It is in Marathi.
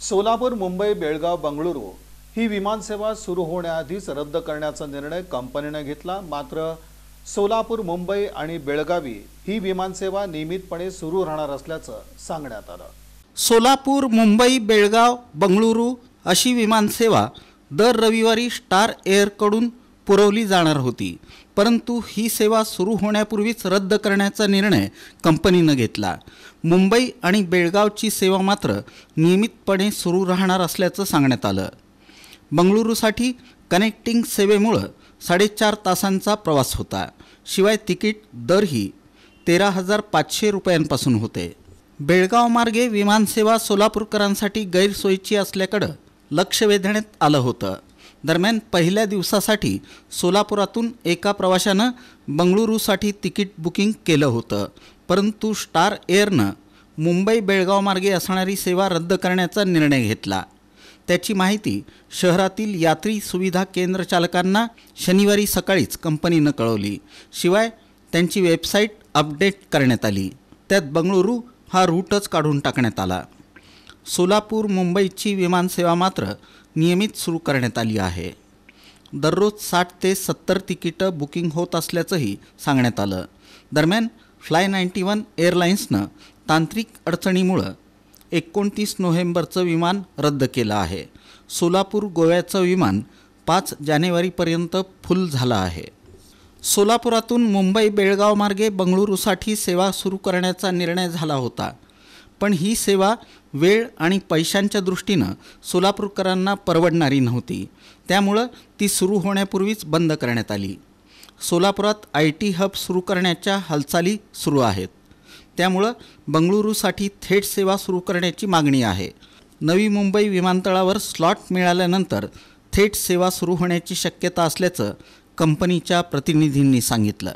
सोलापूर, मुंबई, बेळगाव, बंगळुरू ही विमानसेवा सुरू होण्याआधीच रद्द करण्याचा निर्णय कंपनीने घेतला। मात्र सोलापूर, मुंबई आणि बेळगावी ही विमानसेवा नियमितपणे सुरू राहणार असल्याचं सांगण्यात आलं। सोलापूर, मुंबई, बेळगाव, बंगळुरू अशी विमानसेवा दर रविवारी स्टार एअरकडून पुरवली जाणार होती, परंतु ही सेवा सुरू होण्यापूर्वीच रद्द करण्याचा निर्णय कंपनीने घेतला। मुंबई आणि बेळगावची सेवा मात्र नियमितपणे सुरू राहणार असल्याचं सांगण्यात आलं। बंगळुरूसाठी कनेक्टिंग सेवेमुळे 4.5 तासांचा प्रवास होता। शिवाय तिकीट दरही 13,500 रुपयांपासून होते। बेळगाव मार्गे विमानसेवा सोलापूरकरांसाठी गैरसोयीची असल्याकडे लक्ष वेधण्यात आलं होतं। दरम्यान पहिल्या दिवसासाठी सोलापुरातून एका प्रवाशानं बंगळुरूसाठी तिकीट बुकिंग केलं होतं, परंतु स्टार एअरनं मुंबई बेळगाव मार्गे असणारी सेवा रद्द करण्याचा निर्णय घेतला। त्याची माहिती शहरातील यात्री सुविधा केंद्र चालकांना शनिवारी सकाळीच कंपनीनं कळवली। शिवाय त्यांची वेबसाईट अपडेट करण्यात आली, त्यात बंगळुरू हा रूटच काढून टाकण्यात आला। सोलापूर, मुंबईची विमानसेवा मात्र नियमित सुरू करण्यात आली आहे। दररोज 60 ते 70 तिकीटं बुकिंग होत असल्याचंही सांगण्यात आलं। दरम्यान फ्लाय91 एअरलाइन्सनं तांत्रिक अडचणीमुळे 29 नोव्हेंबरचं विमान रद्द केलं आहे। सोलापूर गोव्याचं विमान 5 जानेवारीपर्यंत फुल झालं आहे। सोलापुरातून मुंबई बेळगाव मार्गे बंगळुरूसाठी सेवा सुरू करण्याचा निर्णय झाला होता, पण ही सेवा वेळ आणि पैशांच्या दृष्टीनं सोलापूरकरांना परवडणारी नव्हती, त्यामुळं ती सुरू होण्यापूर्वीच बंद करण्यात आली। सोलापुरात IT हब सुरू करण्याच्या हालचाली सुरू आहेत, त्यामुळं बंगळुरूसाठी थेट सेवा सुरू करण्याची मागणी आहे। नवी मुंबई विमानतळावर स्लॉट मिळाल्यानंतर थेट सेवा सुरू होण्याची शक्यता असल्याचं कंपनीच्या प्रतिनिधींनी सांगितलं।